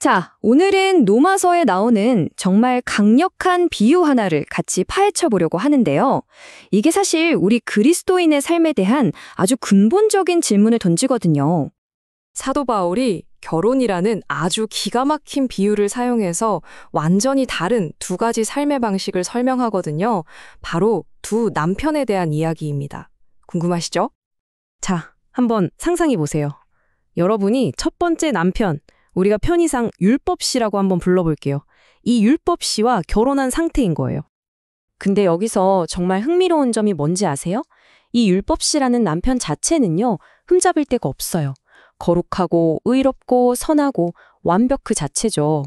자, 오늘은 로마서에 나오는 정말 강력한 비유 하나를 같이 파헤쳐 보려고 하는데요. 이게 사실 우리 그리스도인의 삶에 대한 아주 근본적인 질문을 던지거든요. 사도 바울이 결혼이라는 아주 기가 막힌 비유를 사용해서 완전히 다른 두 가지 삶의 방식을 설명하거든요. 바로 두 남편에 대한 이야기입니다. 궁금하시죠? 자, 한번 상상해 보세요. 여러분이 첫 번째 남편, 우리가 편의상 율법씨라고 한번 불러볼게요. 이 율법씨와 결혼한 상태인 거예요. 근데 여기서 정말 흥미로운 점이 뭔지 아세요? 이 율법씨라는 남편 자체는요, 흠잡을 데가 없어요. 거룩하고 의롭고 선하고 완벽 그 자체죠.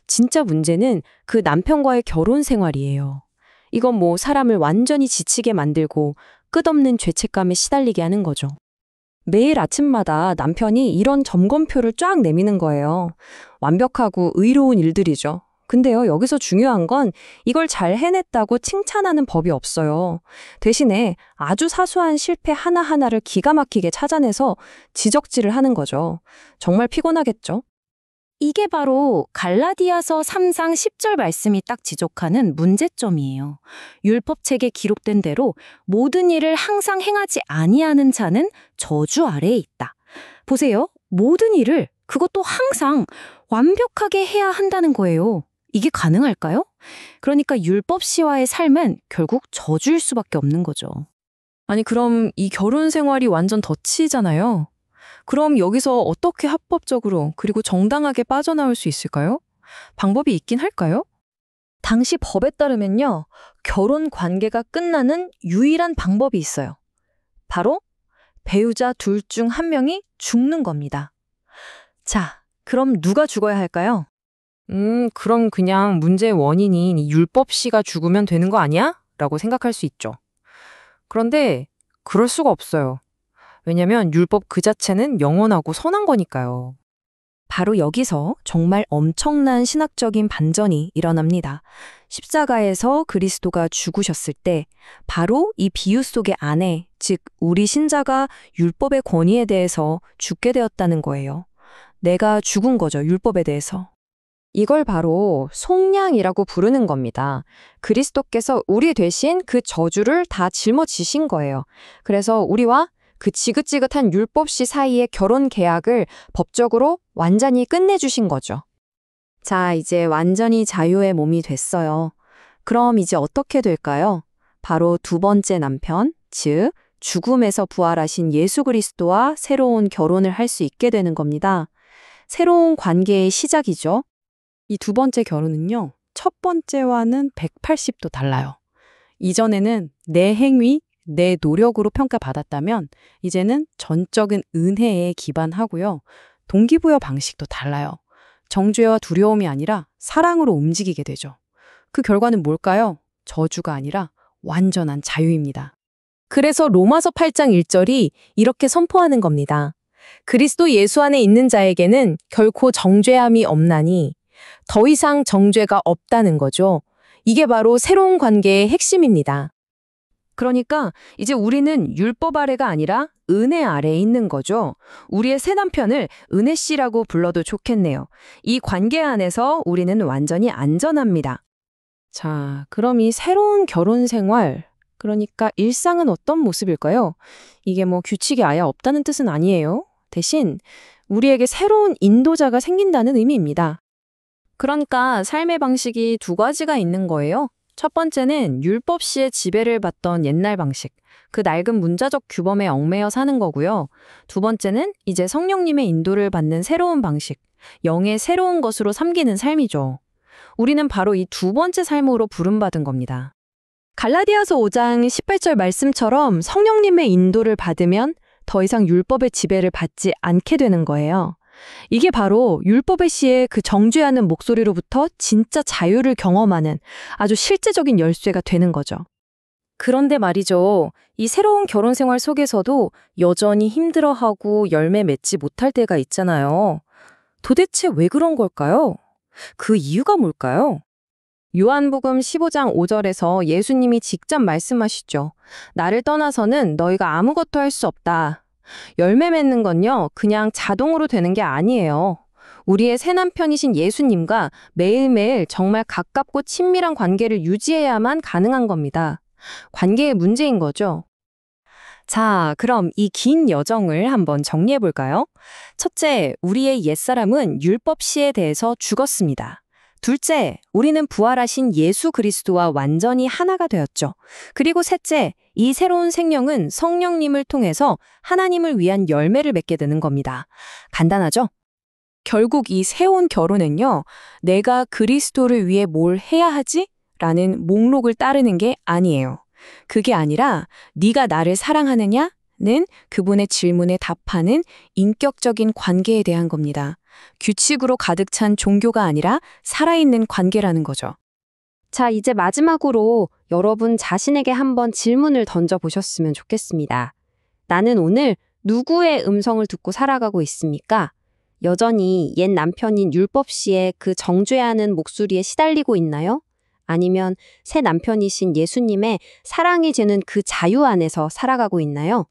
진짜 문제는 그 남편과의 결혼 생활이에요. 이건 뭐 사람을 완전히 지치게 만들고 끝없는 죄책감에 시달리게 하는 거죠. 매일 아침마다 남편이 이런 점검표를 쫙 내미는 거예요. 완벽하고 의로운 일들이죠. 근데요, 여기서 중요한 건 이걸 잘 해냈다고 칭찬하는 법이 없어요. 대신에 아주 사소한 실패 하나하나를 기가 막히게 찾아내서 지적질을 하는 거죠. 정말 피곤하겠죠? 이게 바로 갈라디아서 3장 10절 말씀이 딱 지적하는 문제점이에요. 율법책에 기록된 대로 모든 일을 항상 행하지 아니하는 자는 저주 아래에 있다. 보세요. 모든 일을 그것도 항상 완벽하게 해야 한다는 거예요. 이게 가능할까요? 그러니까 율법시와의 삶은 결국 저주일 수밖에 없는 거죠. 아니, 그럼 이 결혼 생활이 완전 덫이잖아요. 그럼 여기서 어떻게 합법적으로 그리고 정당하게 빠져나올 수 있을까요? 방법이 있긴 할까요? 당시 법에 따르면요, 결혼 관계가 끝나는 유일한 방법이 있어요. 바로 배우자 둘 중 한 명이 죽는 겁니다. 자, 그럼 누가 죽어야 할까요? 그럼 그냥 문제의 원인인 이 율법씨가 죽으면 되는 거 아니야? 라고 생각할 수 있죠. 그런데 그럴 수가 없어요. 왜냐면 율법 그 자체는 영원하고 선한 거니까요. 바로 여기서 정말 엄청난 신학적인 반전이 일어납니다. 십자가에서 그리스도가 죽으셨을 때 바로 이 비유 속의 아내, 즉 우리 신자가 율법의 권위에 대해서 죽게 되었다는 거예요. 내가 죽은 거죠, 율법에 대해서. 이걸 바로 속량이라고 부르는 겁니다. 그리스도께서 우리 대신 그 저주를 다 짊어지신 거예요. 그래서 우리와 그 지긋지긋한 율법시 사이의 결혼 계약을 법적으로 완전히 끝내주신 거죠. 자, 이제 완전히 자유의 몸이 됐어요. 그럼 이제 어떻게 될까요? 바로 두 번째 남편, 즉 죽음에서 부활하신 예수 그리스도와 새로운 결혼을 할 수 있게 되는 겁니다. 새로운 관계의 시작이죠. 이 두 번째 결혼은요, 첫 번째와는 180도 달라요. 이전에는 내 행위, 내 노력으로 평가받았다면 이제는 전적인 은혜에 기반하고요. 동기부여 방식도 달라요. 정죄와 두려움이 아니라 사랑으로 움직이게 되죠. 그 결과는 뭘까요? 저주가 아니라 완전한 자유입니다. 그래서 로마서 8장 1절이 이렇게 선포하는 겁니다. 그리스도 예수 안에 있는 자에게는 결코 정죄함이 없나니 더 이상 정죄가 없다는 거죠. 이게 바로 새로운 관계의 핵심입니다. 그러니까 이제 우리는 율법 아래가 아니라 은혜 아래에 있는 거죠. 우리의 새 남편을 은혜 씨라고 불러도 좋겠네요. 이 관계 안에서 우리는 완전히 안전합니다. 자, 그럼 이 새로운 결혼 생활, 그러니까 일상은 어떤 모습일까요? 이게 뭐 규칙이 아예 없다는 뜻은 아니에요. 대신 우리에게 새로운 인도자가 생긴다는 의미입니다. 그러니까 삶의 방식이 두 가지가 있는 거예요. 첫 번째는 율법시의 지배를 받던 옛날 방식, 그 낡은 문자적 규범에 얽매여 사는 거고요. 두 번째는 이제 성령님의 인도를 받는 새로운 방식, 영의 새로운 것으로 삼기는 삶이죠. 우리는 바로 이 두 번째 삶으로 부름받은 겁니다. 갈라디아서 5장 18절 말씀처럼 성령님의 인도를 받으면 더 이상 율법의 지배를 받지 않게 되는 거예요. 이게 바로 율법의 시에 그 정죄하는 목소리로부터 진짜 자유를 경험하는 아주 실제적인 열쇠가 되는 거죠. 그런데 말이죠. 이 새로운 결혼 생활 속에서도 여전히 힘들어하고 열매 맺지 못할 때가 있잖아요. 도대체 왜 그런 걸까요? 그 이유가 뭘까요? 요한복음 15장 5절에서 예수님이 직접 말씀하시죠. 나를 떠나서는 너희가 아무것도 할 수 없다. 열매 맺는 건요, 그냥 자동으로 되는 게 아니에요. 우리의 새 남편이신 예수님과 매일매일 정말 가깝고 친밀한 관계를 유지해야만 가능한 겁니다. 관계의 문제인 거죠. 자, 그럼 이 긴 여정을 한번 정리해 볼까요? 첫째, 우리의 옛사람은 율법시에 대해서 죽었습니다. 둘째, 우리는 부활하신 예수 그리스도와 완전히 하나가 되었죠. 그리고 셋째, 이 새로운 생명은 성령님을 통해서 하나님을 위한 열매를 맺게 되는 겁니다. 간단하죠? 결국 이 새로운 결혼은요, 내가 그리스도를 위해 뭘 해야 하지? 라는 목록을 따르는 게 아니에요. 그게 아니라 네가 나를 사랑하느냐는 그분의 질문에 답하는 인격적인 관계에 대한 겁니다. 규칙으로 가득 찬 종교가 아니라 살아있는 관계라는 거죠. 자, 이제 마지막으로 여러분 자신에게 한번 질문을 던져보셨으면 좋겠습니다. 나는 오늘 누구의 음성을 듣고 살아가고 있습니까? 여전히 옛 남편인 율법 씨의 그 정죄하는 목소리에 시달리고 있나요? 아니면 새 남편이신 예수님의 사랑이 주는 그 자유 안에서 살아가고 있나요?